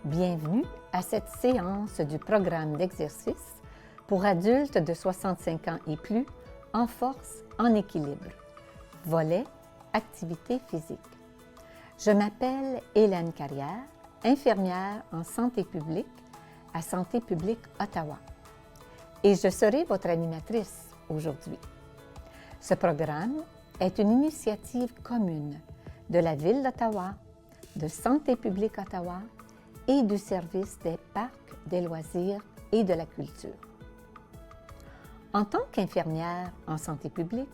Bienvenue à cette séance du programme d'exercice pour adultes de 65 ans et plus en force, en équilibre. Volet activité physique. Je m'appelle Hélène Carrière, infirmière en santé publique à Santé publique Ottawa et je serai votre animatrice aujourd'hui. Ce programme est une initiative commune de la Ville d'Ottawa, de Santé publique Ottawa et du service des parcs, des loisirs et de la culture. En tant qu'infirmière en santé publique,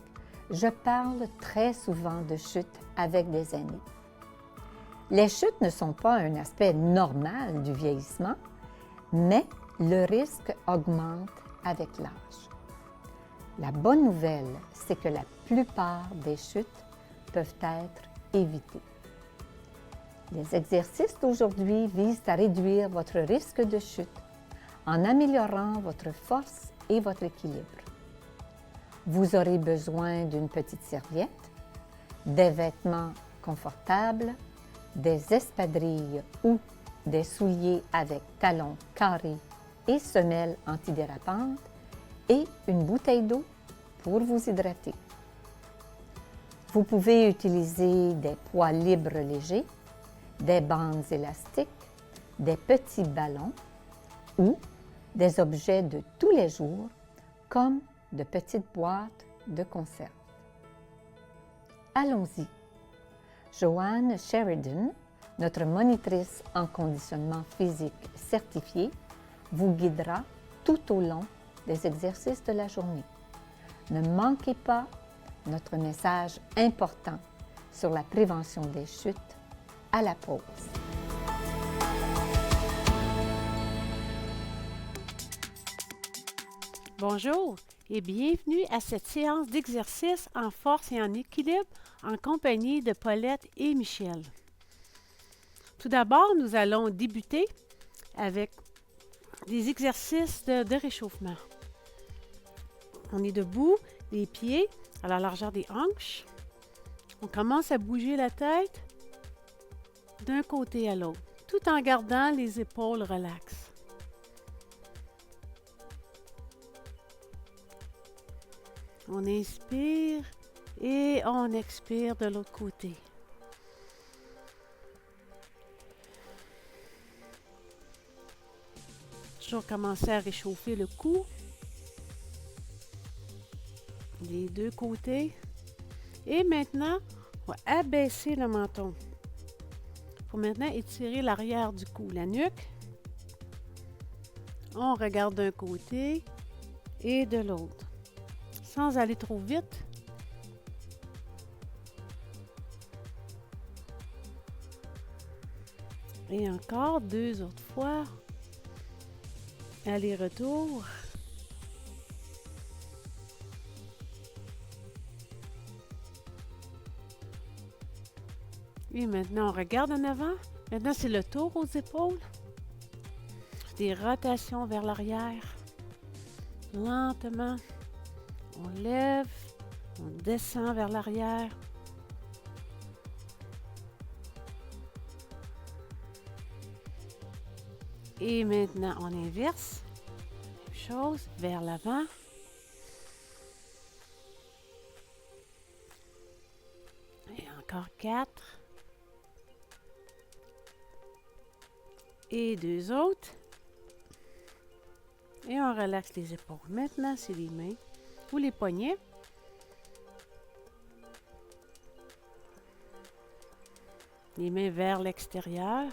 je parle très souvent de chutes avec des aînés. Les chutes ne sont pas un aspect normal du vieillissement, mais le risque augmente avec l'âge. La bonne nouvelle, c'est que la plupart des chutes peuvent être évitées. Les exercices d'aujourd'hui visent à réduire votre risque de chute en améliorant votre force et votre équilibre. Vous aurez besoin d'une petite serviette, des vêtements confortables, des espadrilles ou des souliers avec talons carrés et semelles antidérapantes et une bouteille d'eau pour vous hydrater. Vous pouvez utiliser des poids libres légers, des bandes élastiques, des petits ballons ou des objets de tous les jours comme de petites boîtes de conserve. Allons-y. Joanne Sheridan, notre monitrice en conditionnement physique certifiée, vous guidera tout au long des exercices de la journée. Ne manquez pas notre message important sur la prévention des chutes à la pause. Bonjour et bienvenue à cette séance d'exercice en force et en équilibre en compagnie de Paulette et Michel. Tout d'abord, nous allons débuter avec des exercices de réchauffement. On est debout, les pieds à la largeur des hanches. On commence à bouger la tête d'un côté à l'autre, tout en gardant les épaules relaxes. On inspire et on expire de l'autre côté. Toujours commencer à réchauffer le cou, les deux côtés. Et maintenant, on va abaisser le menton. Pour maintenant étirer l'arrière du cou, la nuque. On regarde d'un côté et de l'autre, sans aller trop vite. Et encore 2 autres fois. Aller-retour. Et maintenant, on regarde en avant. Maintenant, c'est le tour aux épaules. Des rotations vers l'arrière. Lentement. On lève. On descend vers l'arrière. Et maintenant, on inverse. Même chose, vers l'avant. Et encore 4. Et 2 autres. Et on relaxe les épaules. Maintenant, c'est les mains ou les poignets. Les mains vers l'extérieur.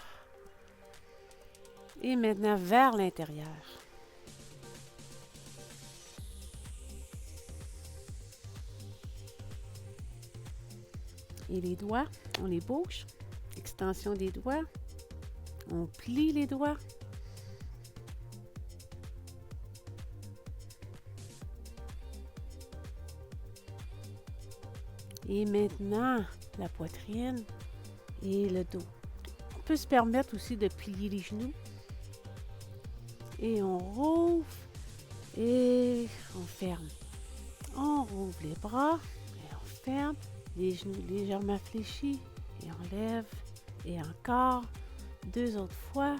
Et maintenant, vers l'intérieur. Et les doigts, on les bouge. Extension des doigts. On plie les doigts. Et maintenant, la poitrine et le dos. On peut se permettre aussi de plier les genoux. Et on rouvre et on ferme. On rouvre les bras et on ferme. Les genoux légèrement fléchis et on lève. Et encore 2 autres fois.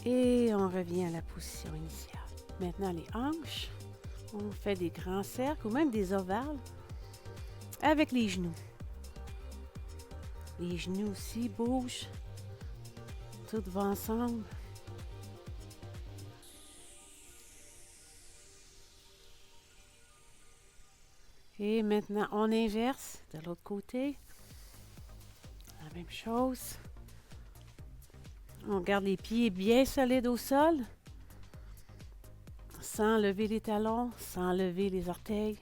Et on revient à la position initiale. Maintenant, les hanches. On fait des grands cercles ou même des ovales avec les genoux. Les genoux aussi bougent. Tout va ensemble. Et maintenant, on inverse de l'autre côté. La même chose. On garde les pieds bien solides au sol. Sans lever les talons, sans lever les orteils.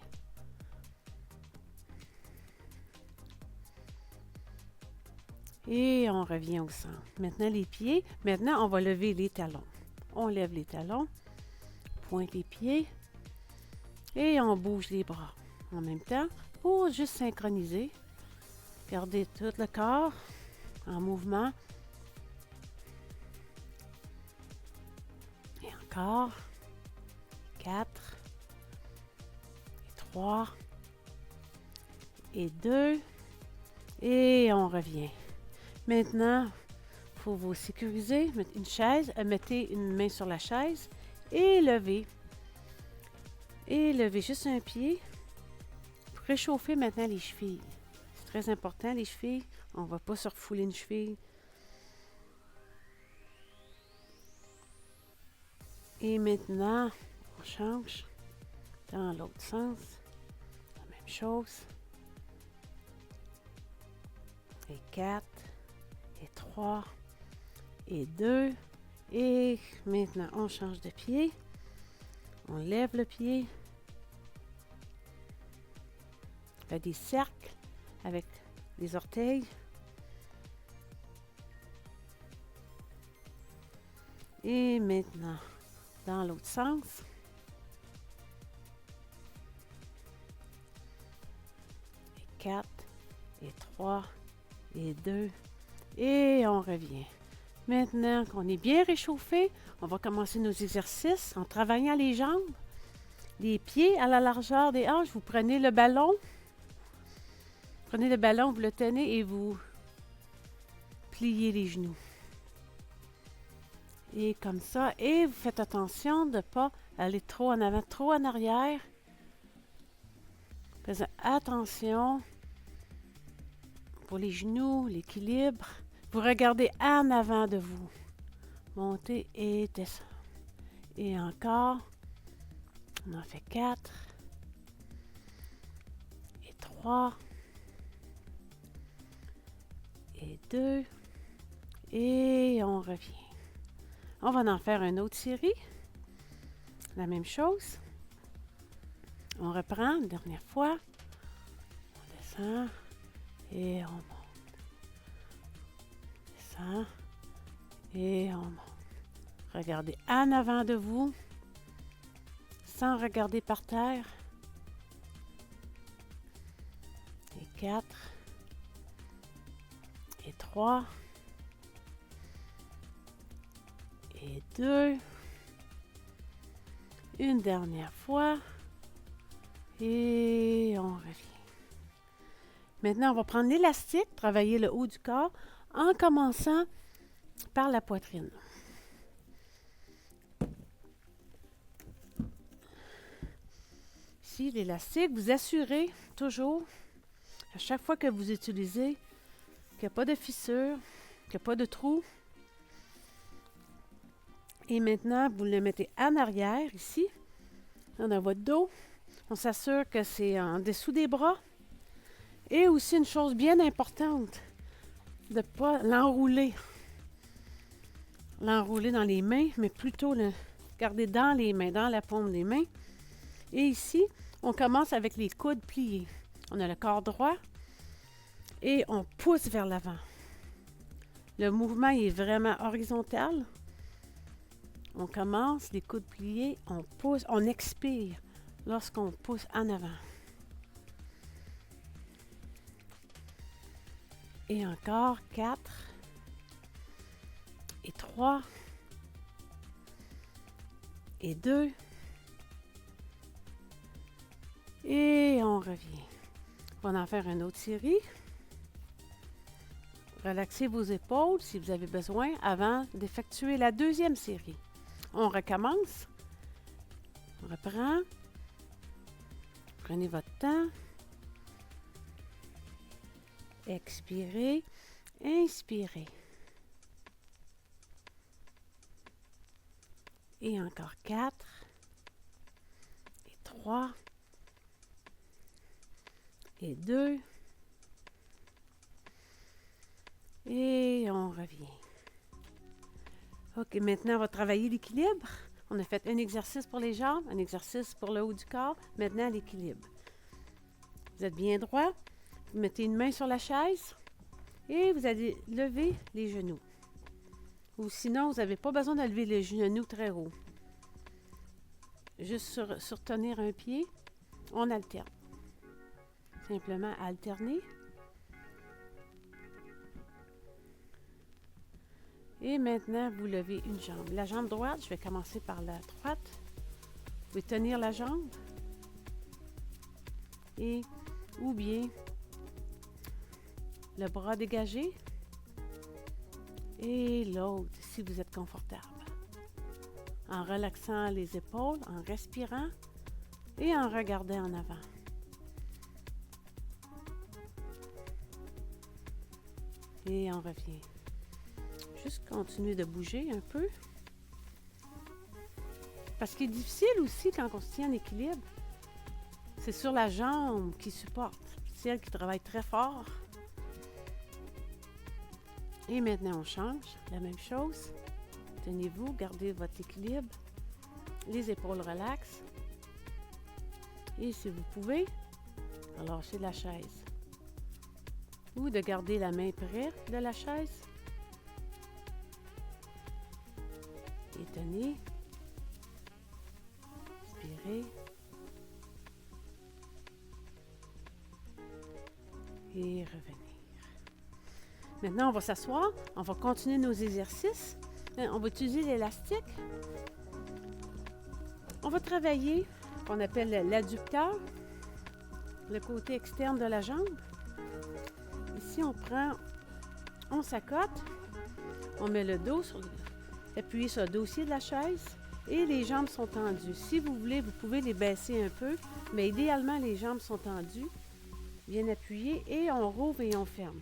Et on revient au centre. Maintenant, les pieds. Maintenant, on va lever les talons. On lève les talons. Pointe les pieds. Et on bouge les bras en même temps pour juste synchroniser. Gardez tout le corps en mouvement. Et encore. 4. Et 3. Et 2. Et on revient. Maintenant, il faut vous sécuriser. Mettez une chaise. Mettez une main sur la chaise. Et levez. Et levez juste un pied. Pour réchauffer maintenant les chevilles. C'est très important, les chevilles. On ne va pas se refouler une cheville. Et maintenant, on change dans l'autre sens. La même chose. Et 4. Et 3. Et 2. Et maintenant, on change de pied. On lève le pied. On fait des cercles avec les orteils. Et maintenant, dans l'autre sens. Et 4, et 3, et 2, et on revient. Maintenant qu'on est bien réchauffé, on va commencer nos exercices en travaillant les jambes. Les pieds à la largeur des hanches, vous prenez le ballon. Prenez le ballon, vous le tenez et vous pliez les genoux. Et comme ça, et vous faites attention de ne pas aller trop en avant, trop en arrière. Faites attention pour les genoux, l'équilibre. Vous regardez en avant de vous. Montez et descendre. Et encore. On en fait 4. Et 3. Et 2. Et on revient. On va en faire une autre série. La même chose. On reprend une dernière fois. On descend et on monte. Descend et on monte. Regardez en avant de vous, sans regarder par terre. Et 4. Et 3. Et 2. Une dernière fois. Et on revient. Maintenant, on va prendre l'élastique, travailler le haut du corps en commençant par la poitrine. Ici, l'élastique, vous assurez toujours, à chaque fois que vous utilisez, qu'il n'y a pas de fissure, qu'il n'y a pas de trou. Et maintenant, vous le mettez en arrière, ici, dans votre dos. On s'assure que c'est en dessous des bras. Et aussi une chose bien importante, de ne pas l'enrouler. L'enrouler dans les mains, mais plutôt le garder dans les mains, dans la paume des mains. Et ici, on commence avec les coudes pliés. On a le corps droit et on pousse vers l'avant. Le mouvement est vraiment horizontal. On commence, les coudes pliés, on pousse, on expire lorsqu'on pousse en avant. Et encore 4 et 3 et 2 et on revient. On va en faire une autre série. Relaxez vos épaules si vous avez besoin avant d'effectuer la deuxième série. On recommence. On reprend. Prenez votre temps. Expirez. Inspirez. Et encore 4. Et 3. Et 2. Et on revient. OK, maintenant, on va travailler l'équilibre. On a fait un exercice pour les jambes, un exercice pour le haut du corps. Maintenant, l'équilibre. Vous êtes bien droit. Vous mettez une main sur la chaise et vous allez lever les genoux. Ou sinon, vous n'avez pas besoin de lever les genoux très haut. Juste surtenir un pied, on alterne. Simplement alterner. Et maintenant, vous levez une jambe. La jambe droite, je vais commencer par la droite. Vous pouvez tenir la jambe. Et, ou bien, le bras dégagé. Et l'autre, si vous êtes confortable. En relaxant les épaules, en respirant et en regardant en avant. Et on revient. Juste continuer de bouger un peu. Parce qu'il est difficile aussi quand on se tient en équilibre. C'est sur la jambe qui supporte. C'est elle qui travaille très fort. Et maintenant, on change. La même chose. Tenez-vous, gardez votre équilibre. Les épaules relaxent. Et si vous pouvez, relâchez la chaise. Ou de garder la main près de la chaise. Et tenez. Inspirez. Et revenir. Maintenant, on va s'asseoir. On va continuer nos exercices. On va utiliser l'élastique. On va travailler ce qu'on appelle l'adducteur, le côté externe de la jambe. Ici, on s'accote, on met le dos appuyé sur le dossier de la chaise et les jambes sont tendues. Si vous voulez, vous pouvez les baisser un peu, mais idéalement, les jambes sont tendues, bien appuyées et on rouvre et on ferme.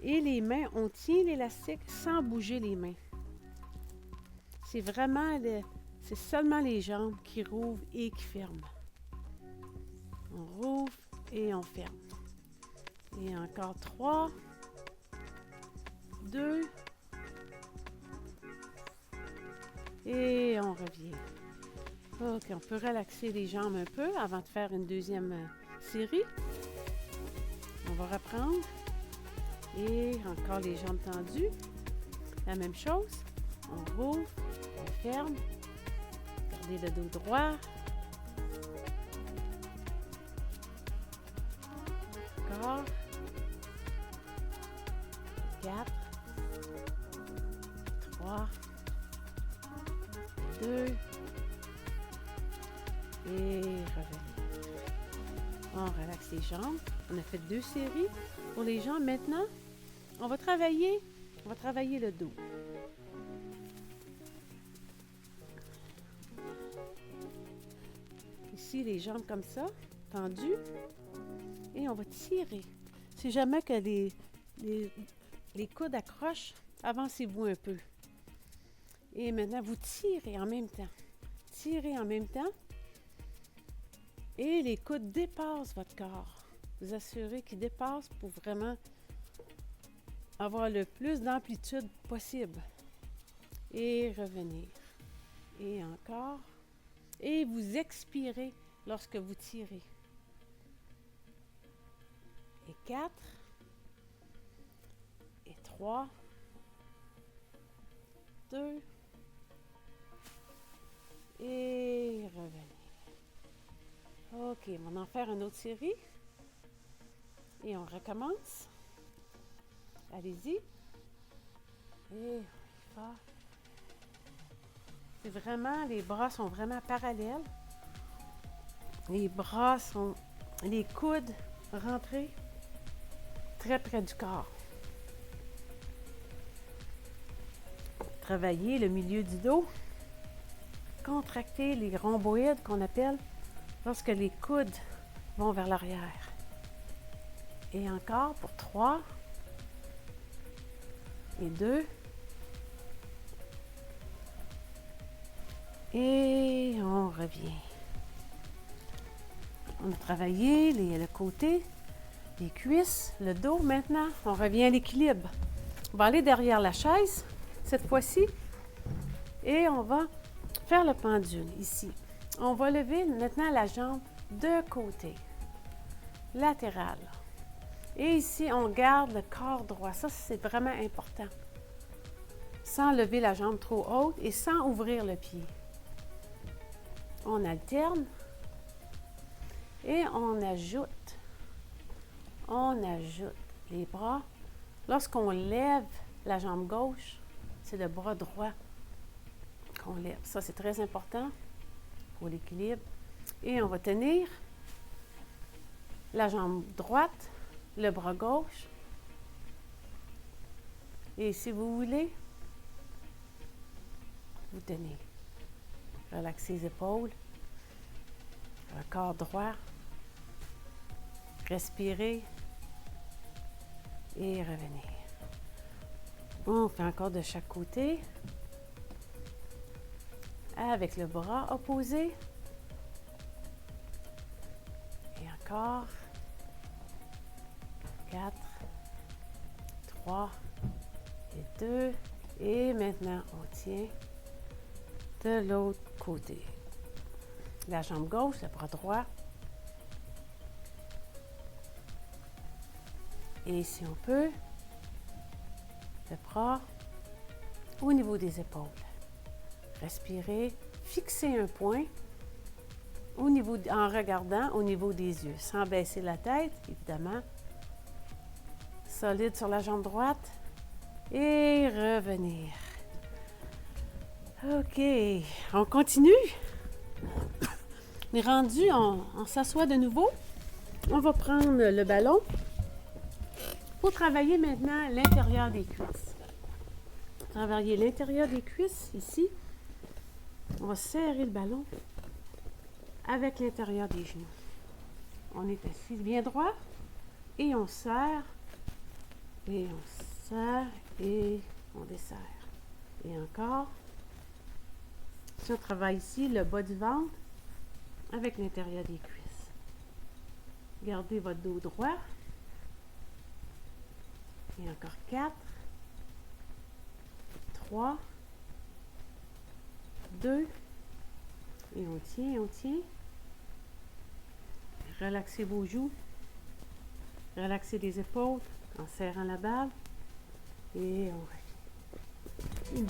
Et les mains, on tient l'élastique sans bouger les mains. C'est seulement les jambes qui rouvrent et qui ferment. On rouvre et on ferme. Et encore 3, 2, et on revient. OK, on peut relaxer les jambes un peu avant de faire une deuxième série. On va reprendre. Et encore les jambes tendues. La même chose. On rouvre, on ferme. Gardez le dos droit. Encore. 4. 3. 2. Et revenir. On relaxe les jambes. On a fait 2 séries pour les jambes. Maintenant, on va travailler le dos. Ici, les jambes comme ça, tendues. Et on va tirer. Si jamais que les coudes accrochent, avancez-vous un peu. Et maintenant, vous tirez en même temps. Tirez en même temps. Et les coudes dépassent votre corps. Vous assurez qu'ils dépassent pour vraiment avoir le plus d'amplitude possible. Et revenir. Et encore. Et vous expirez lorsque vous tirez. Et 4. Et 3. 2. Et revenir. OK, on va en faire une autre série. Et on recommence. Allez-y. Et fort. C'est vraiment, les bras sont vraiment parallèles. Les coudes rentrés très près du corps. travailler le milieu du dos. Contracter les rhomboïdes qu'on appelle lorsque les coudes vont vers l'arrière. Et encore pour 3 et 2. Et on revient. On a travaillé le côté, les cuisses, le dos. Maintenant, on revient à l'équilibre. On va aller derrière la chaise, cette fois-ci, et on va faire le pendule ici. On va lever maintenant la jambe de côté, latéral. Et ici, on garde le corps droit. Ça, c'est vraiment important. Sans lever la jambe trop haute et sans ouvrir le pied. On alterne et on ajoute les bras. Lorsqu'on lève la jambe gauche, c'est le bras droit qu'on lève. Ça, c'est très important pour l'équilibre. Et on va tenir la jambe droite, le bras gauche. Et si vous voulez, vous tenez. Relaxez les épaules, le corps droit. Respirez et revenez. On fait encore de chaque côté. Avec le bras opposé. Et encore. 4, 3 et 2. Et maintenant, on tient de l'autre côté. La jambe gauche, le bras droit. Et si on peut, le bras au niveau des épaules. Respirez, fixez un point en regardant au niveau des yeux, sans baisser la tête, évidemment. Solide sur la jambe droite et revenir. OK, on continue. On est rendu, on s'assoit de nouveau. On va prendre le ballon pour travailler maintenant l'intérieur des cuisses. Travailler l'intérieur des cuisses, ici. On va serrer le ballon avec l'intérieur des genoux. On est assis bien droit et on serre, et on serre, et on desserre. Et encore. Si on travaille ici, le bas du ventre avec l'intérieur des cuisses. Gardez votre dos droit. Et encore 4, 3, 2, et on tient, on tient. Relaxez vos joues. Relaxez les épaules en serrant la balle. Et on revient.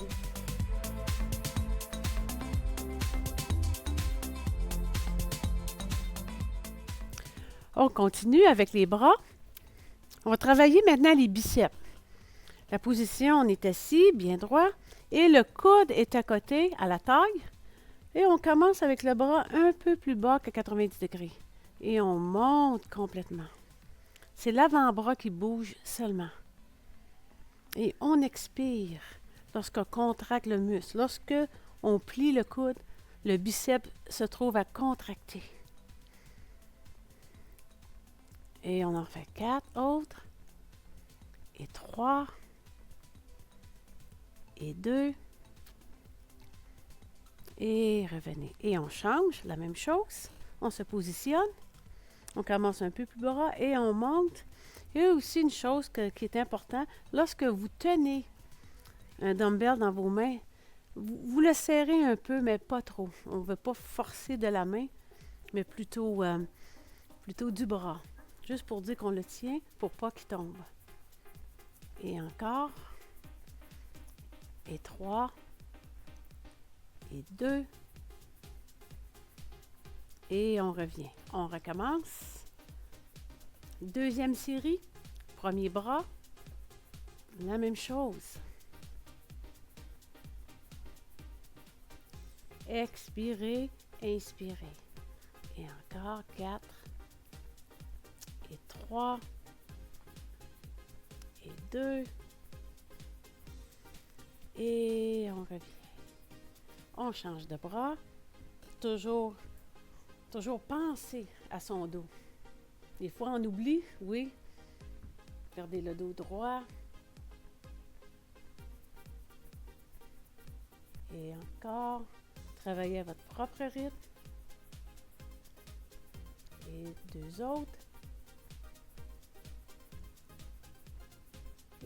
On continue avec les bras. On va travailler maintenant les biceps. La position, on est assis, bien droit, et le coude est à côté, à la taille. Et on commence avec le bras un peu plus bas que 90 degrés. Et on monte complètement. C'est l'avant-bras qui bouge seulement. Et on expire lorsqu'on contracte le muscle. Lorsque on plie le coude, le biceps se trouve à contracter. Et on en fait 4 autres. Et 3. Et 2. Et revenez. Et on change, la même chose. On se positionne. On commence un peu plus bas et on monte. Et aussi une chose qui est importante, lorsque vous tenez un dumbbell dans vos mains, vous le serrez un peu, mais pas trop. On ne veut pas forcer de la main, mais plutôt du bras. Juste pour dire qu'on le tient pour pas qu'il tombe. Et encore. Et 3. Et 2. Et on revient. On recommence. Deuxième série. Premier bras. La même chose. Expirez, inspirez. Et encore 4. Et 3. Et 2. Et on revient. On change de bras. Toujours penser à son dos. Des fois, on oublie, oui. Gardez le dos droit. Et encore, travaillez à votre propre rythme. Et 2 autres.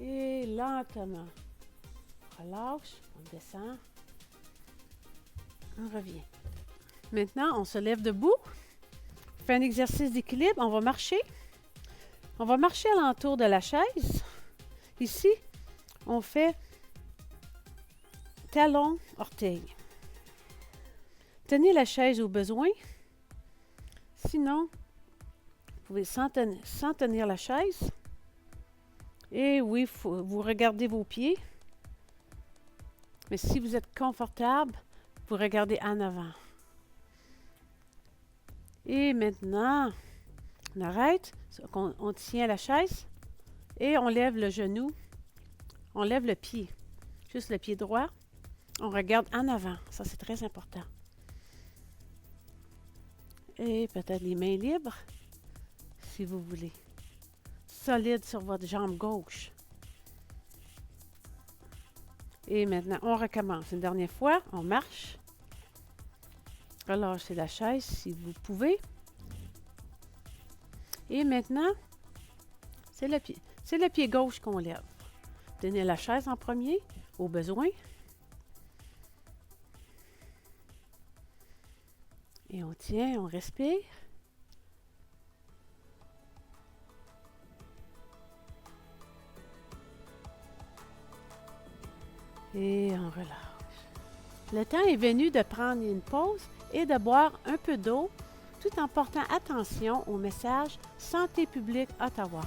Et lentement, relâche, on descend, on revient. Maintenant, on se lève debout, on fait un exercice d'équilibre, on va marcher. On va marcher alentour de la chaise. Ici, on fait talon, orteil. Tenez la chaise au besoin. Sinon, vous pouvez sans tenir la chaise. Et oui, vous regardez vos pieds. Mais si vous êtes confortable, vous regardez en avant. Et maintenant, on arrête, on tient la chaise et on lève le genou. On lève le pied, juste le pied droit. On regarde en avant, ça c'est très important. Et peut-être les mains libres, si vous voulez. Solide sur votre jambe gauche. Et maintenant, on recommence. Une dernière fois, on marche. Relâchez la chaise si vous pouvez. Et maintenant, c'est le pied gauche qu'on lève. Tenez la chaise en premier, au besoin. Et on tient, on respire. Et on relâche. Le temps est venu de prendre une pause et de boire un peu d'eau, tout en portant attention au message Santé publique Ottawa.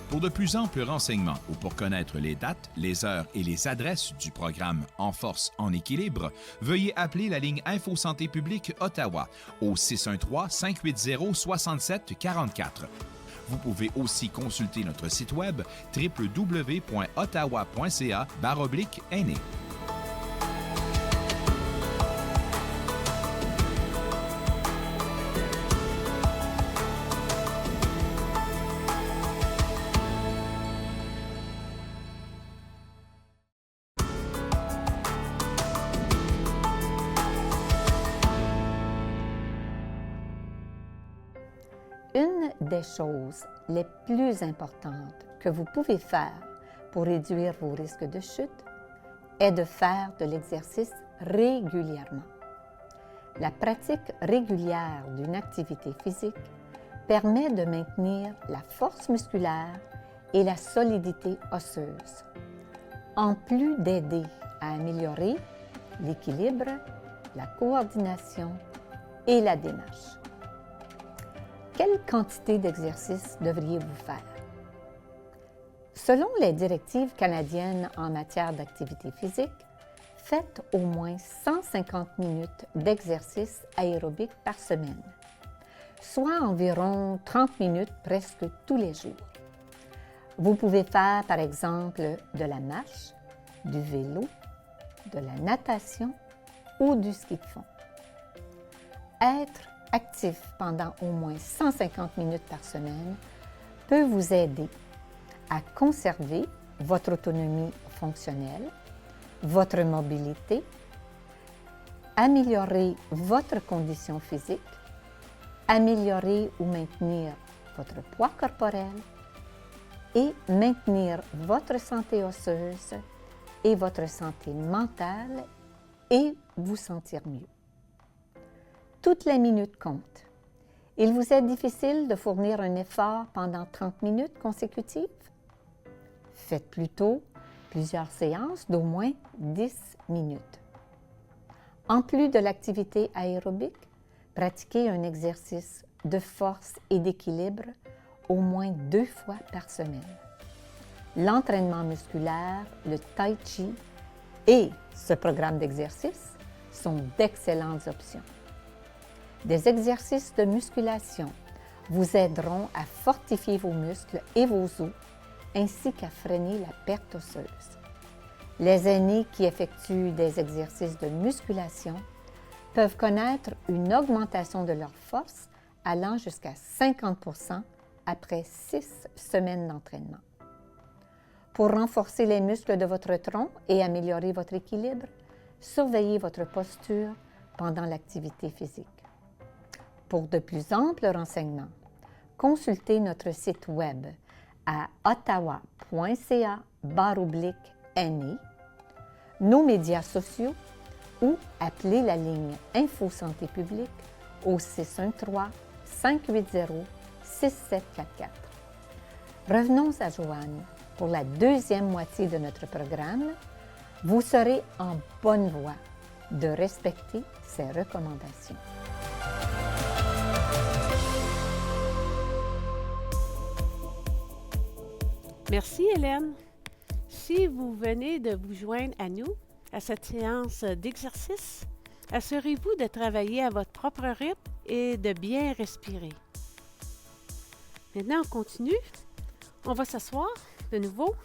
Pour de plus amples renseignements ou pour connaître les dates, les heures et les adresses du programme En force, en équilibre, veuillez appeler la ligne Info Santé publique Ottawa au 613-580-6744. Vous pouvez aussi consulter notre site web www.ottawa.ca/aîné. Une des choses les plus importantes que vous pouvez faire pour réduire vos risques de chute est de faire de l'exercice régulièrement. La pratique régulière d'une activité physique permet de maintenir la force musculaire et la solidité osseuse, en plus d'aider à améliorer l'équilibre, la coordination et la démarche. Quelle quantité d'exercices devriez-vous faire? Selon les directives canadiennes en matière d'activité physique, faites au moins 150 minutes d'exercice aérobique par semaine, soit environ 30 minutes presque tous les jours. Vous pouvez faire par exemple de la marche, du vélo, de la natation ou du ski de fond. Être actif pendant au moins 150 minutes par semaine peut vous aider à conserver votre autonomie fonctionnelle, votre mobilité, améliorer votre condition physique, améliorer ou maintenir votre poids corporel et maintenir votre santé osseuse et votre santé mentale et vous sentir mieux. Toutes les minutes comptent. Il vous est difficile de fournir un effort pendant 30 minutes consécutives? Faites plutôt plusieurs séances d'au moins 10 minutes. En plus de l'activité aérobique, pratiquez un exercice de force et d'équilibre au moins 2 fois par semaine. L'entraînement musculaire, le tai chi et ce programme d'exercice sont d'excellentes options. Des exercices de musculation vous aideront à fortifier vos muscles et vos os, ainsi qu'à freiner la perte osseuse. Les aînés qui effectuent des exercices de musculation peuvent connaître une augmentation de leur force allant jusqu'à 50% après 6 semaines d'entraînement. Pour renforcer les muscles de votre tronc et améliorer votre équilibre, surveillez votre posture pendant l'activité physique. Pour de plus amples renseignements, consultez notre site web à ottawa.ca/NE, nos médias sociaux ou appelez la ligne Info Santé publique au 613-580-6744. Revenons à Joanne. Pour la deuxième moitié de notre programme, vous serez en bonne voie de respecter ces recommandations. Merci Hélène. Si vous venez de vous joindre à nous, à cette séance d'exercice, assurez-vous de travailler à votre propre rythme et de bien respirer. Maintenant, on continue. On va s'asseoir de nouveau.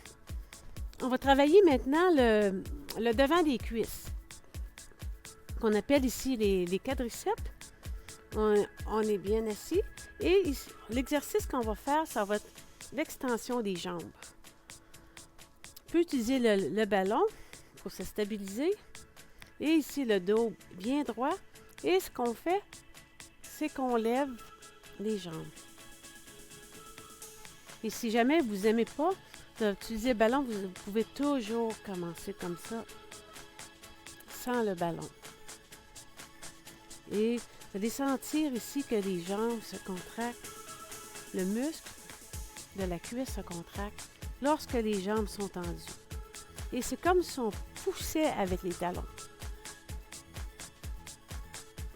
On va travailler maintenant le devant des cuisses, qu'on appelle ici les quadriceps. On est bien assis. Et ici, l'exercice qu'on va faire, ça va être l'extension des jambes. On peut utiliser le ballon pour se stabiliser. Et ici, le dos bien droit. Et ce qu'on fait, c'est qu'on lève les jambes. Et si jamais vous n'aimez pas d'utiliser le ballon, vous pouvez toujours commencer comme ça, sans le ballon. Et vous allez sentir ici que les jambes se contractent. Le muscle de la cuisse se contracte lorsque les jambes sont tendues. Et c'est comme si on poussait avec les talons.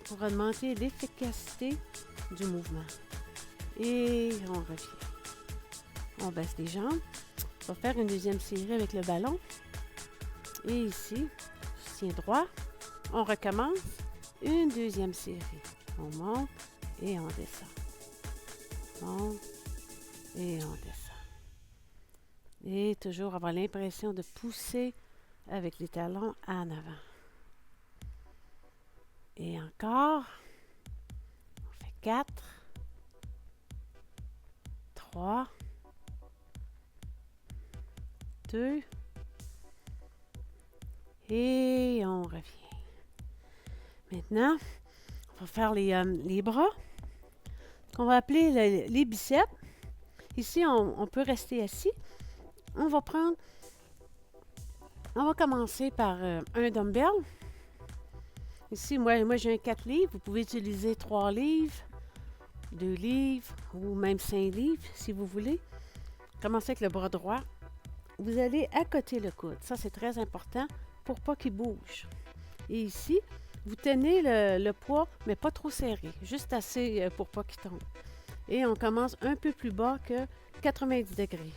Pour augmenter l'efficacité du mouvement. Et on revient. On baisse les jambes. On va faire une deuxième série avec le ballon. Et ici, je tiens droit. On recommence. Une deuxième série. On monte et on descend. On monte et on descend. Et toujours avoir l'impression de pousser avec les talons en avant. Et encore. On fait 4, 3, 2 et on revient. Maintenant, on va faire les bras, qu'on va appeler les biceps. Ici, on peut rester assis. On va commencer par un dumbbell. Ici, moi j'ai un 4 livres. Vous pouvez utiliser 3 livres, 2 livres ou même 5 livres si vous voulez. Commencez avec le bras droit. Vous allez accoter le coude. Ça, c'est très important pour pas qu'il bouge. Et ici, vous tenez le poids, mais pas trop serré. Juste assez pour pas qu'il tombe. Et on commence un peu plus bas que 90 degrés.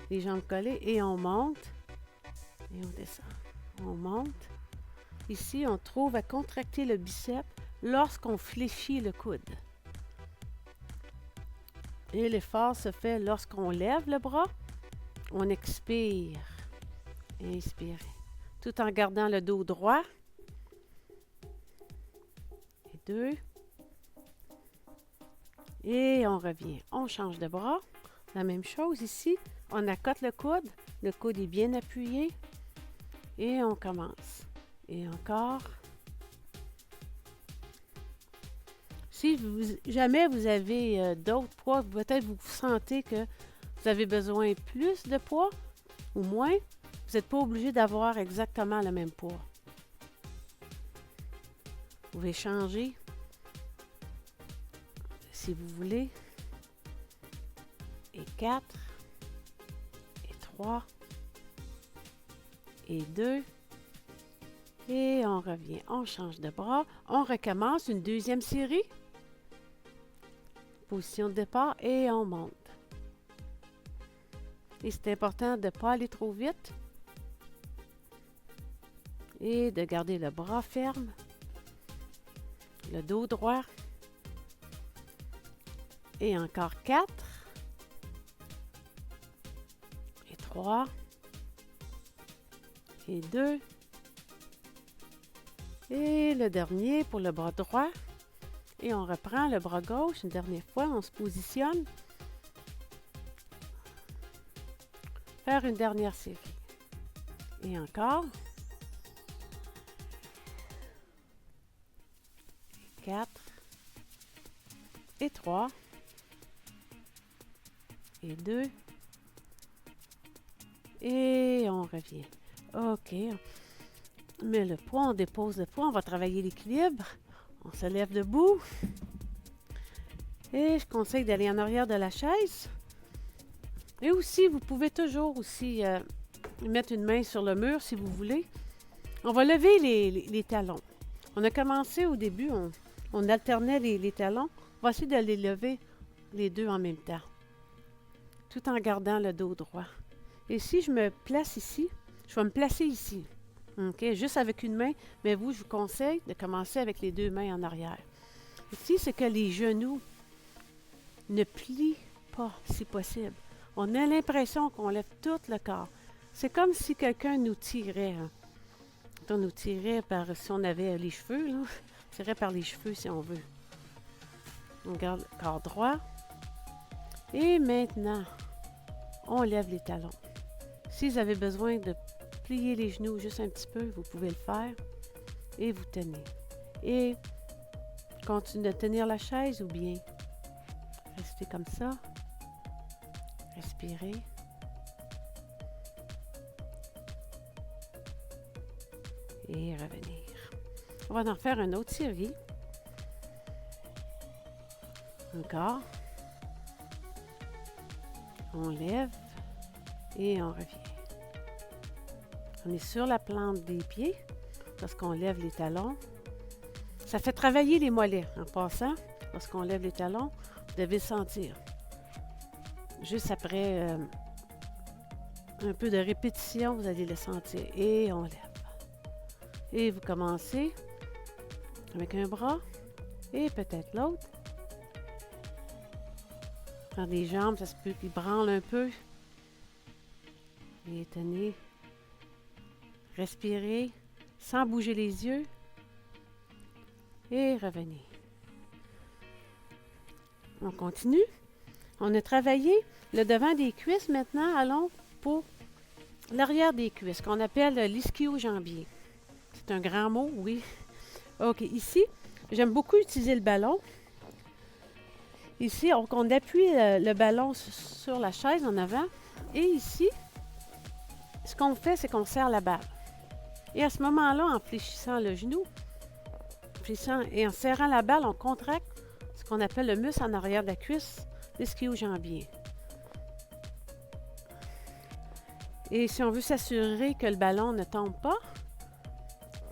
Les jambes collées et on monte. Et on descend. On monte. Ici, on trouve à contracter le biceps lorsqu'on fléchit le coude. Et l'effort se fait lorsqu'on lève le bras. On expire. Inspirez. Tout en gardant le dos droit. Et 2. Et on revient. On change de bras. La même chose ici. On accote le coude. Le coude est bien appuyé. Et on commence. Et encore. Si jamais vous avez d'autres poids, peut-être vous sentez que vous avez besoin plus de poids ou moins, vous n'êtes pas obligé d'avoir exactement le même poids. Vous pouvez changer si vous voulez. Et 4, et 3, et 2, et on revient. On change de bras. On recommence une deuxième série. Position de départ et on monte. Et c'est important de ne pas aller trop vite et de garder le bras ferme, le dos droit. Et encore 4 3 et 2. Et le dernier pour le bras droit. Et on reprend le bras gauche une dernière fois. On se positionne. Faire une dernière série. Et encore. 4 et 3 et 2 et on revient. OK. On met le poids, on dépose le poids, on va travailler l'équilibre. On se lève debout. Et je conseille d'aller en arrière de la chaise. Et aussi, vous pouvez toujours aussi mettre une main sur le mur si vous voulez. On va lever les talons. On a commencé au début, on alternait les talons. On va essayer de les lever les deux en même temps, tout en gardant le dos droit. Et si je me place ici, je vais me placer ici. OK, juste avec une main, mais vous, je vous conseille de commencer avec les deux mains en arrière. Ici, c'est que les genoux ne plient pas, si possible. On a l'impression qu'on lève tout le corps. C'est comme si quelqu'un nous tirait. On nous tirait par, si on avait les cheveux, là, on tirait par les cheveux si on veut. On garde le corps droit. Et maintenant, on lève les talons. Si vous avez besoin de plier les genoux juste un petit peu, vous pouvez le faire. Et vous tenez. Et continuez de tenir la chaise ou bien restez comme ça. Respirez. Et revenir. On va en faire une autre série. Encore. On lève et on revient. On est sur la plante des pieds lorsqu'on lève les talons. Ça fait travailler les mollets en passant. Lorsqu'on lève les talons, vous devez le sentir. Juste après un peu de répétition, vous allez le sentir. Et on lève. Et vous commencez avec un bras et peut-être l'autre. Dans les jambes, ça se peut qu'ils branlent un peu. Et tenez. Respirez sans bouger les yeux. Et revenez. On continue. On a travaillé le devant des cuisses. Maintenant, allons pour l'arrière des cuisses, qu'on appelle l'ischio-jambier. C'est un grand mot, oui. OK, ici, j'aime beaucoup utiliser le ballon. Ici, on appuie le ballon sur la chaise en avant. Et ici, ce qu'on fait, c'est qu'on serre la balle. Et à ce moment-là, en fléchissant le genou, et en serrant la balle, on contracte ce qu'on appelle le muscle en arrière de la cuisse, l'ischio-jambier. Et si on veut s'assurer que le ballon ne tombe pas,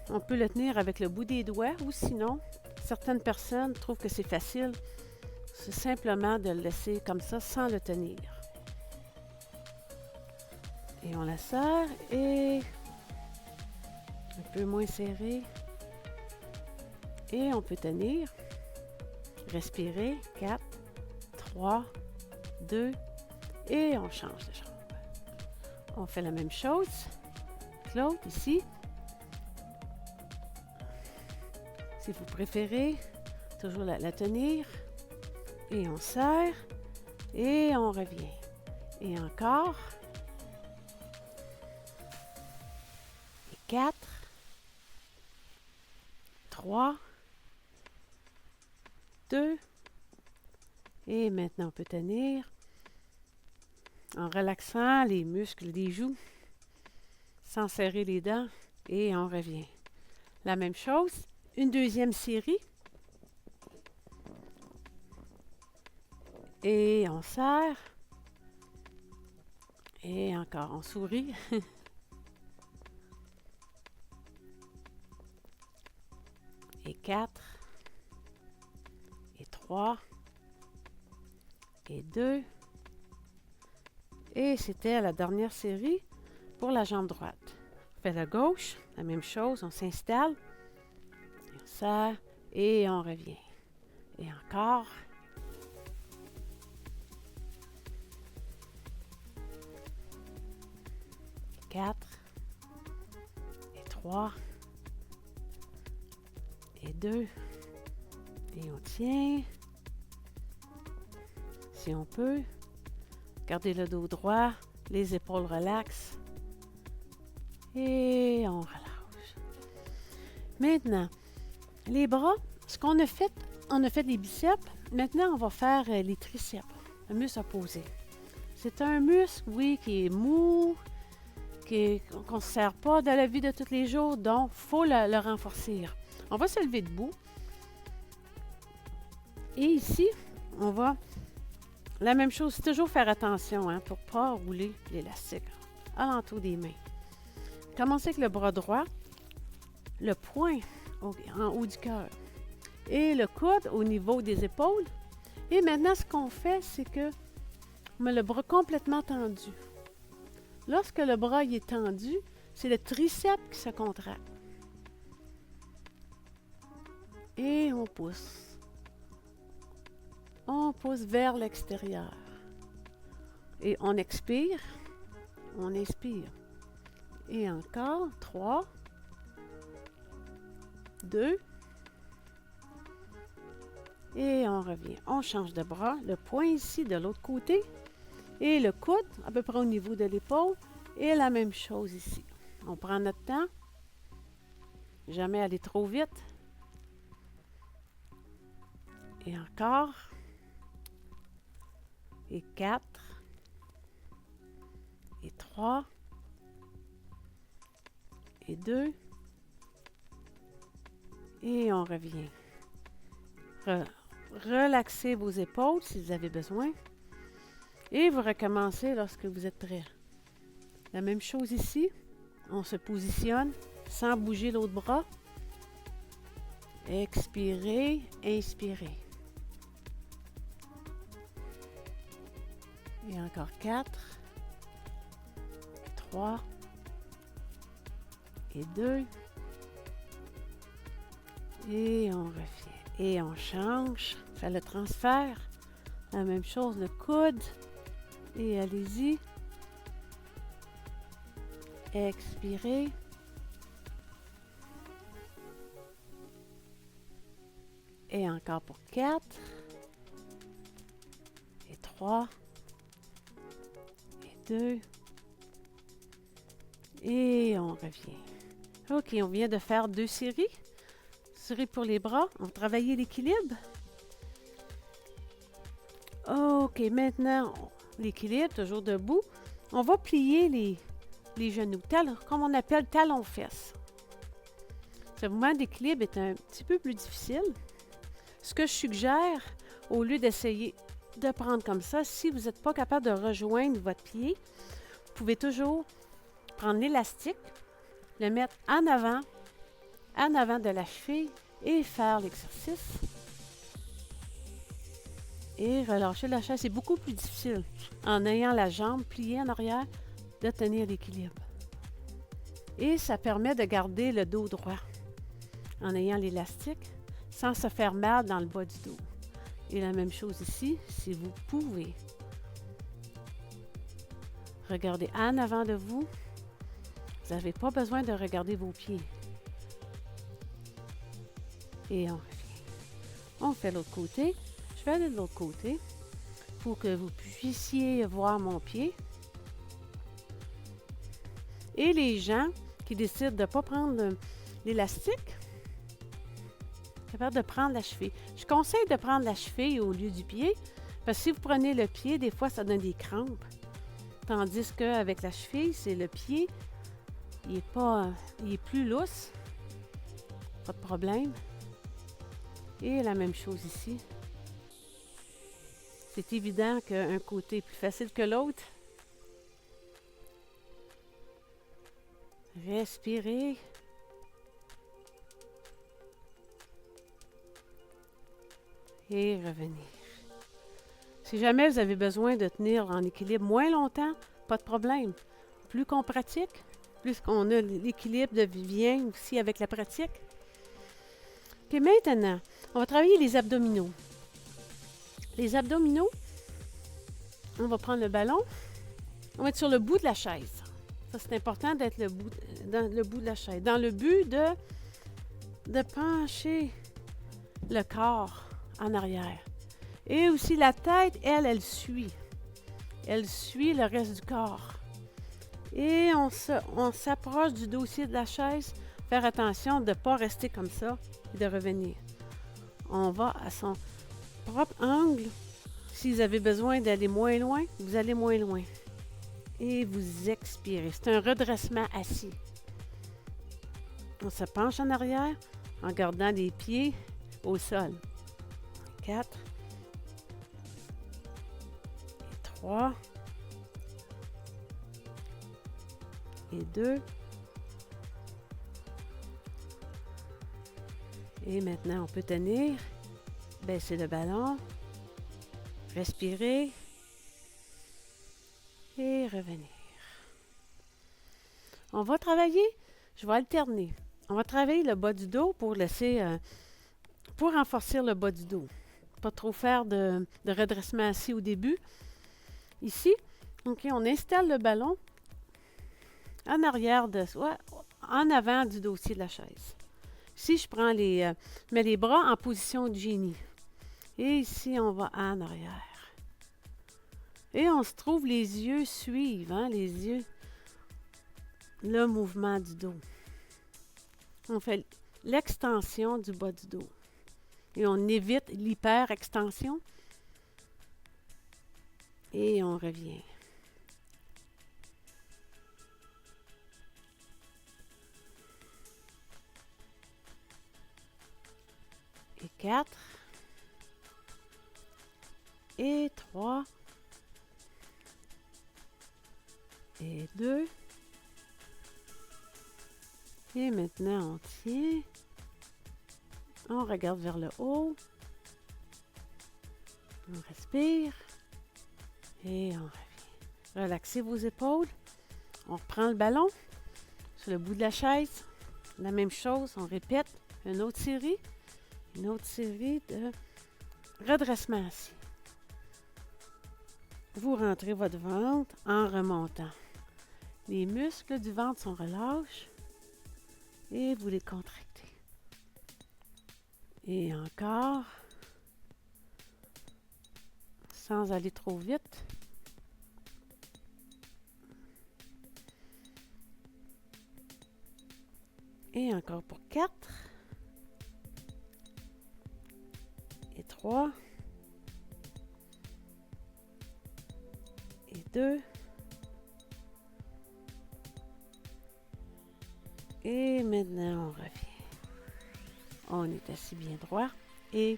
on peut le tenir avec le bout des doigts ou sinon, certaines personnes trouvent que c'est facile. C'est simplement de le laisser comme ça sans le tenir. Et on la serre et un peu moins serré. Et on peut tenir. Respirer. 4, 3, 2 et on change de jambe. On fait la même chose. L'autre ici. Si vous préférez, toujours la tenir. Et on serre. Et on revient. Et encore. Et 4. 3. 2. Et maintenant, on peut tenir en relaxant les muscles des joues, sans serrer les dents. Et on revient. La même chose. Une deuxième série. Et on serre. Et encore, on sourit. Et 4. Et 3. Et 2. Et c'était la dernière série pour la jambe droite. On fait la gauche, la même chose, on s'installe. On serre et on revient. Et encore. 3 et 2. Et on tient. Si on peut. Gardez le dos droit, les épaules relaxent. Et on relâche. Maintenant, les bras, ce qu'on a fait, on a fait les biceps. Maintenant, on va faire les triceps, le muscle opposé. C'est un muscle, oui, qui est mou, qu'on ne se sert pas dans la vie de tous les jours, donc il faut le renforcer. On va se lever debout. Et ici, on va, la même chose, toujours faire attention pour ne pas rouler l'élastique alentour des mains. Commencez avec le bras droit, le poing en haut du cœur et le coude au niveau des épaules. Et maintenant, ce qu'on fait, c'est que on met le bras complètement tendu. Lorsque le bras est tendu, c'est le triceps qui se contracte. Et on pousse. On pousse vers l'extérieur. Et on expire. On inspire. Et encore. 3, 2. Et on revient. On change de bras. Le poing ici de l'autre côté. Et le coude à peu près au niveau de l'épaule. Et la même chose ici. On prend notre temps. Jamais aller trop vite. Et encore. Et 4. Et 3. Et 2. Et on revient. Relaxez vos épaules si vous avez besoin. Et vous recommencez lorsque vous êtes prêt. La même chose ici. On se positionne sans bouger l'autre bras. Expirez, inspirez. Et encore 4, 3, et 2. Et on revient. Et on change. Fait le transfert. La même chose, le coude. Et allez-y. Expirez. Et encore pour 4. Et 3. 2. Et on revient. OK, on vient de faire 2 séries. Série pour les bras. On va travailler l'équilibre. OK, maintenant, l'équilibre, toujours debout. On va plier les genoux, comme on appelle talon-fesse. Ce mouvement d'équilibre est un petit peu plus difficile. Ce que je suggère, au lieu d'essayer de prendre comme ça, si vous n'êtes pas capable de rejoindre votre pied, vous pouvez toujours prendre l'élastique, le mettre en avant de la cheville et faire l'exercice. Et relâcher la chaise. C'est beaucoup plus difficile en ayant la jambe pliée en arrière de tenir l'équilibre. Et ça permet de garder le dos droit en ayant l'élastique sans se faire mal dans le bas du dos. Et la même chose ici, si vous pouvez. Regardez en avant de vous. Vous n'avez pas besoin de regarder vos pieds. Et on revient. On fait l'autre côté. Je vais aller de l'autre côté pour que vous puissiez voir mon pied. Et les gens qui décident de ne pas prendre l'élastique, capable de prendre la cheville. Je conseille de prendre la cheville au lieu du pied, parce que si vous prenez le pied, des fois, ça donne des crampes. Tandis qu'avec la cheville, c'est le pied, il est plus lousse. Pas de problème. Et la même chose ici. C'est évident qu'un côté est plus facile que l'autre. Respirez. Et revenir. Si jamais vous avez besoin de tenir en équilibre moins longtemps, pas de problème. Plus qu'on pratique, plus qu'on a l'équilibre vient aussi avec la pratique. OK, maintenant, on va travailler les abdominaux. Les abdominaux, on va prendre le ballon, on va être sur le bout de la chaise. Ça, c'est important d'être dans le bout de la chaise, dans le but de pencher le corps en arrière. Et aussi la tête, elle suit. Elle suit le reste du corps. Et on s'approche du dossier de la chaise. Faire attention de ne pas rester comme ça et de revenir. On va à son propre angle. Si vous avez besoin d'aller moins loin, vous allez moins loin. Et vous expirez. C'est un redressement assis. On se penche en arrière en gardant les pieds au sol. 4. Et 3. Et 2. Et maintenant, on peut tenir. Baisser le ballon. Respirer. Et revenir. On va travailler, je vais alterner. On va travailler le bas du dos pour renforcer le bas du dos. Pas trop faire de redressement assis au début. Ici, OK, on installe le ballon en arrière en avant du dossier de la chaise. Ici, je mets les bras en position de génie. Et ici, on va en arrière. Et on se trouve, les yeux suivent, les yeux, le mouvement du dos. On fait l'extension du bas du dos. Et on évite l'hyper-extension. Et on revient. Et 4. Et 3. Et 2. Et maintenant, on tient. On regarde vers le haut. On respire. Et on revient. Relaxez vos épaules. On reprend le ballon sur le bout de la chaise. La même chose, on répète. Une autre série. Une autre série de redressement assis. Vous rentrez votre ventre en remontant. Les muscles du ventre sont relâchés et vous les contractez. Et encore, sans aller trop vite. Et encore pour 4. Et 3. Et 2. Et maintenant, on revient. On est assis bien droit. Et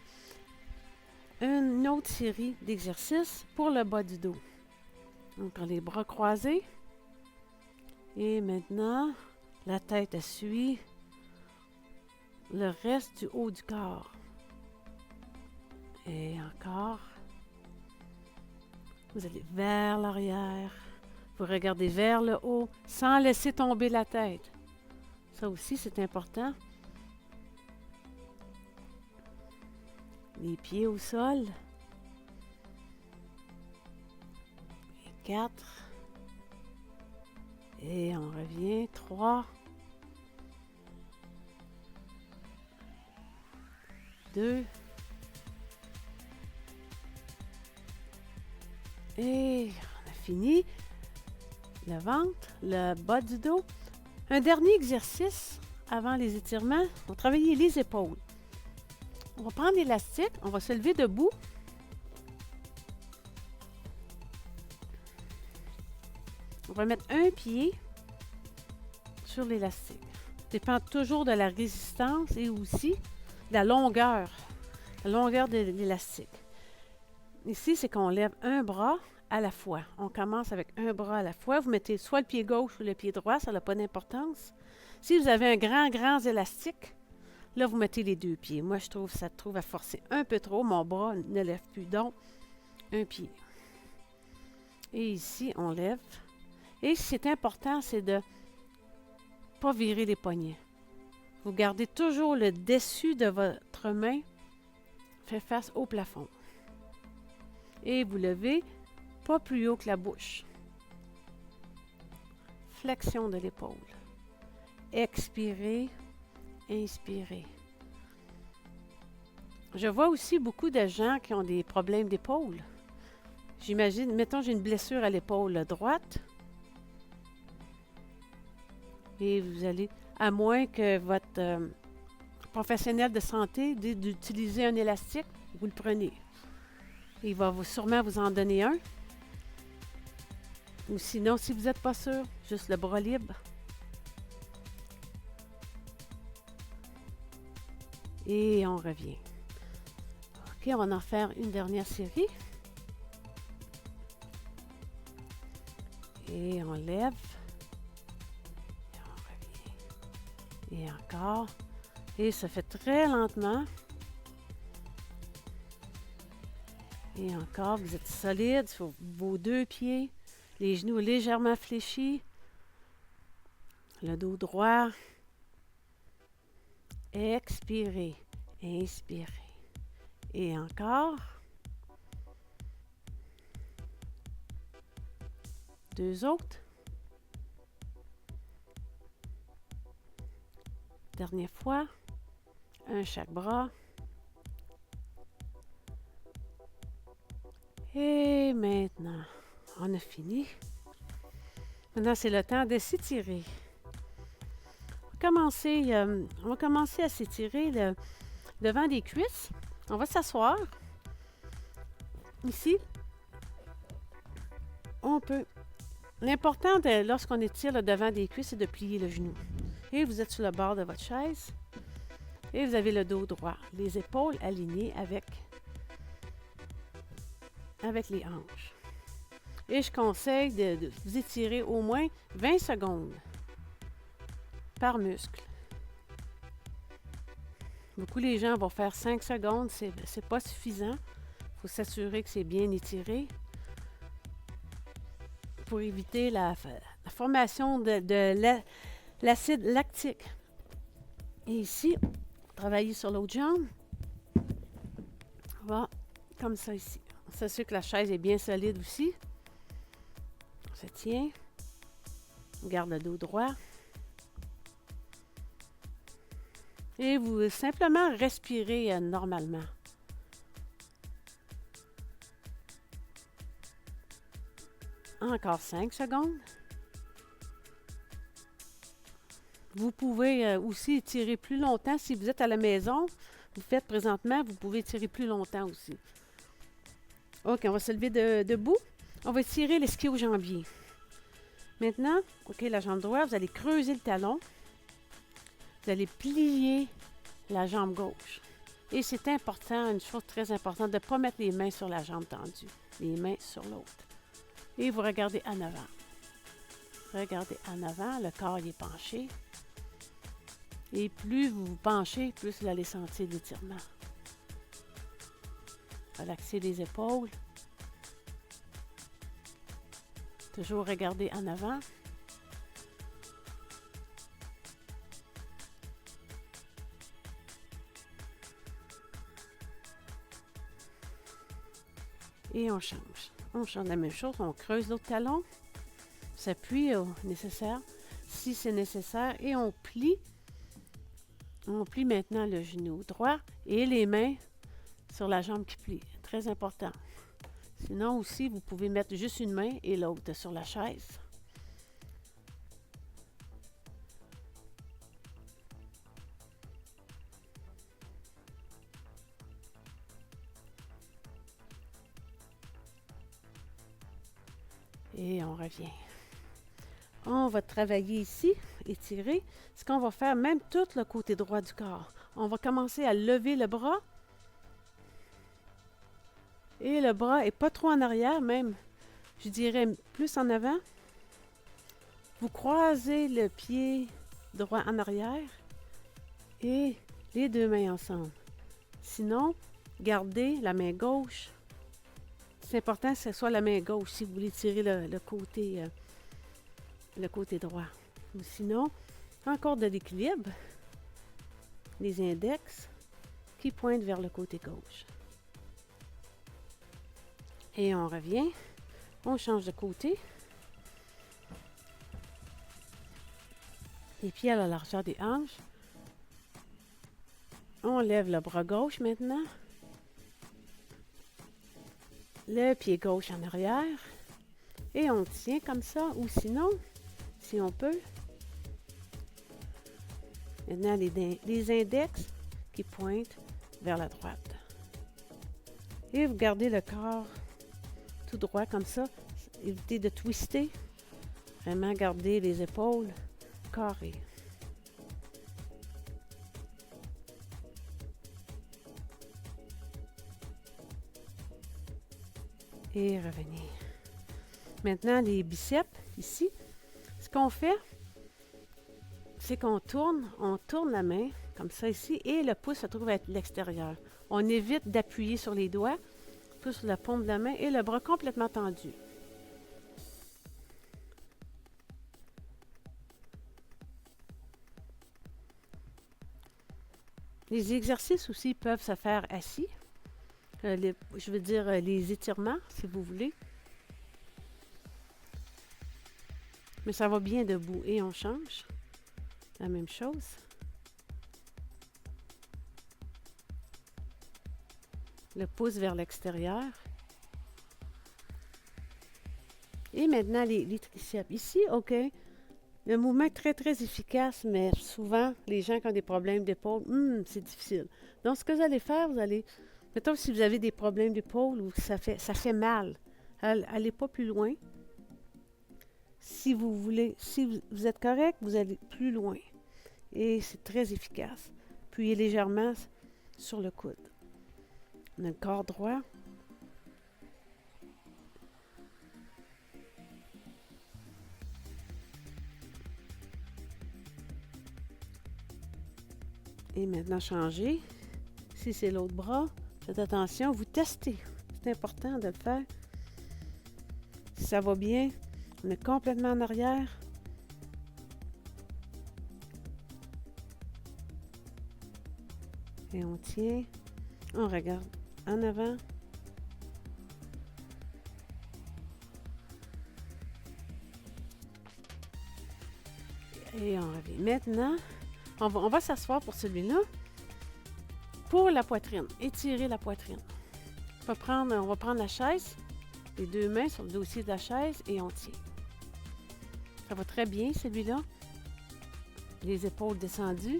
une autre série d'exercices pour le bas du dos. Donc, les bras croisés. Et maintenant, la tête elle suit le reste du haut du corps. Et encore. Vous allez vers l'arrière. Vous regardez vers le haut sans laisser tomber la tête. Ça aussi, c'est important. Les pieds au sol. Et 4. Et on revient. 3. 2. Et on a fini. Le ventre, le bas du dos. Un dernier exercice avant les étirements. On va travailler les épaules. On va prendre l'élastique. On va se lever debout. On va mettre un pied sur l'élastique. Ça dépend toujours de la résistance et aussi de la longueur de l'élastique. Ici, c'est qu'on lève un bras à la fois. On commence avec un bras à la fois. Vous mettez soit le pied gauche ou le pied droit, ça n'a pas d'importance. Si vous avez un grand élastique, là, vous mettez les deux pieds. Moi, je trouve ça trouve à forcer un peu trop. Mon bras ne lève plus, donc un pied. Et ici, on lève. Et ce qui est important, c'est de ne pas virer les poignets. Vous gardez toujours le dessus de votre main fait face au plafond. Et vous levez pas plus haut que la bouche. Flexion de l'épaule. Expirez, inspirez. Je vois aussi beaucoup de gens qui ont des problèmes d'épaule. J'imagine, mettons, j'ai une blessure à l'épaule droite. Et vous allez, à moins que votre professionnel de santé dise d'utiliser un élastique, vous le prenez. Il va sûrement vous en donner un. Ou sinon, si vous n'êtes pas sûr, juste le bras libre. Et on revient. OK, on va en faire une dernière série. Et on lève. Et on revient. Et encore. Et ça fait très lentement. Et encore, vous êtes solide sur vos deux pieds. Les genoux légèrement fléchis. Le dos droit. Expirez. Inspirez. Et encore. Deux autres. Dernière fois. Un chaque bras. Et maintenant, on a fini. Maintenant, c'est le temps de s'étirer. On va commencer à s'étirer devant des cuisses. On va s'asseoir. Ici, on peut. L'important lorsqu'on étire le devant des cuisses, c'est de plier le genou. Et vous êtes sur le bord de votre chaise. Et vous avez le dos droit. Les épaules alignées avec les hanches. Et je conseille de vous étirer au moins 20 secondes par muscle. Beaucoup les gens vont faire 5 secondes, c'est pas suffisant. Il faut s'assurer que c'est bien étiré pour éviter la formation de l'acide lactique. Et ici, travailler sur l'autre jambe. On va comme ça ici. On s'assure que la chaise est bien solide aussi. On se tient. On garde le dos droit. Et vous simplement respirez normalement. Encore 5 secondes. Vous pouvez aussi étirer plus longtemps. Si vous êtes à la maison, vous faites présentement, vous pouvez étirer plus longtemps aussi. OK, on va se lever debout. On va étirer l'ischio-jambier. Maintenant, OK, la jambe droite, vous allez creuser le talon. Vous allez plier la jambe gauche. Et c'est important, une chose très importante, de ne pas mettre les mains sur la jambe tendue. Les mains sur l'autre. Et vous regardez en avant. Regardez en avant, le corps il est penché. Et plus vous vous penchez, plus vous allez sentir l'étirement. Relaxez les épaules. Toujours regarder en avant. Et on change. On change la même chose. On creuse l'autre talon. On s'appuie au nécessaire, si c'est nécessaire. Et on plie. On plie maintenant le genou droit et les mains sur la jambe qui plie. Très important. Sinon aussi, vous pouvez mettre juste une main et l'autre sur la chaise. Et on revient. On va travailler ici, étirer. Ce qu'on va faire, même tout le côté droit du corps. On va commencer à lever le bras. Et le bras n'est pas trop en arrière, même, je dirais, plus en avant. Vous croisez le pied droit en arrière et les deux mains ensemble. Sinon, gardez la main gauche. C'est important que ce soit la main gauche si vous voulez tirer le côté droit. Ou sinon, encore de l'équilibre. Les index qui pointent vers le côté gauche. Et on revient. On change de côté. les pieds à la largeur des hanches. On lève le bras gauche maintenant. Le pied gauche en arrière. Et on tient comme ça, ou sinon, si on peut. Maintenant, les index qui pointent vers la droite. Et vous gardez le corps tout droit comme ça. Évitez de twister. Vraiment garder les épaules carrées. Et revenir. Maintenant, les biceps, ici, ce qu'on fait, c'est qu'on tourne la main, comme ça ici, et le pouce se trouve à l'extérieur. On évite d'appuyer sur les doigts, pouce sur la paume de la main et le bras complètement tendu. Les exercices aussi peuvent se faire assis. Je veux dire les étirements, si vous voulez. Mais ça va bien debout. Et on change. La même chose. Le pouce vers l'extérieur. Et maintenant, les triceps. Ici, OK. Le mouvement est très, très efficace, mais souvent, les gens qui ont des problèmes d'épaule, c'est difficile. Donc, ce que vous allez faire, vous allez... Mettons, si vous avez des problèmes d'épaule ou ça fait mal, allez pas plus loin. Si vous voulez, si vous êtes correct, vous allez plus loin. Et c'est très efficace. Appuyez légèrement sur le coude. On a le corps droit. Et maintenant, changez. Si c'est l'autre bras, faites attention, vous testez. C'est important de le faire. Si ça va bien, on est complètement en arrière. Et on tient. On regarde en avant. Et on revient. Maintenant, on va s'asseoir pour celui-là. Pour la poitrine, étirer la poitrine. On va prendre la chaise, les deux mains sur le dossier de la chaise et on tient. Ça va très bien celui-là. Les épaules descendues.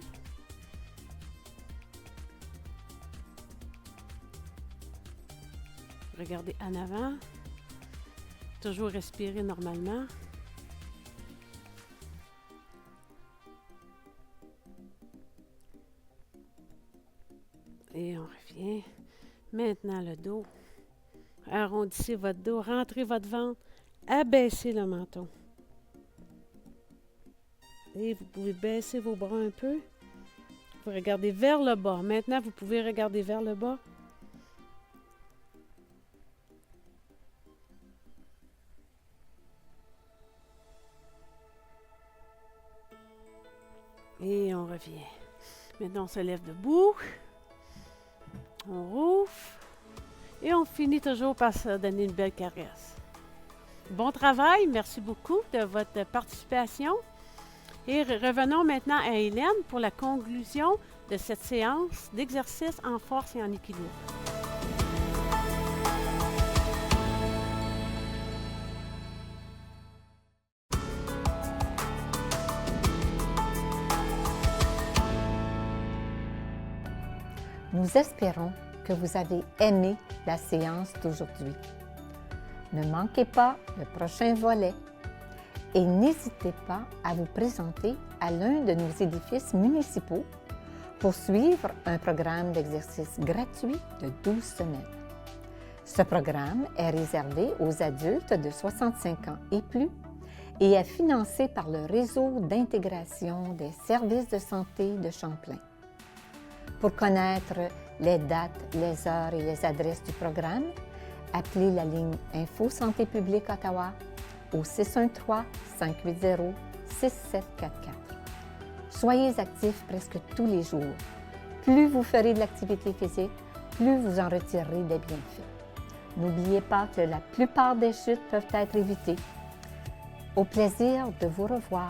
Regardez en avant. Toujours respirer normalement. Et on revient. Maintenant, le dos. Arrondissez votre dos, rentrez votre ventre, abaissez le menton. Et vous pouvez baisser vos bras un peu. Vous regardez vers le bas. Maintenant, vous pouvez regarder vers le bas. Et on revient. Maintenant, on se lève debout. On rouvre. Et on finit toujours par se donner une belle caresse. Bon travail. Merci beaucoup de votre participation. Et revenons maintenant à Hélène pour la conclusion de cette séance d'exercice en force et en équilibre. Nous espérons que vous avez aimé la séance d'aujourd'hui. Ne manquez pas le prochain volet et n'hésitez pas à vous présenter à l'un de nos édifices municipaux pour suivre un programme d'exercice gratuit de 12 semaines. Ce programme est réservé aux adultes de 65 ans et plus et est financé par le Réseau d'intégration des services de santé de Champlain. Pour connaître les dates, les heures et les adresses du programme, appelez la ligne Info Santé publique Ottawa au 613-580-6744. Soyez actifs presque tous les jours. Plus vous ferez de l'activité physique, plus vous en retirerez des bienfaits. N'oubliez pas que la plupart des chutes peuvent être évitées. Au plaisir de vous revoir.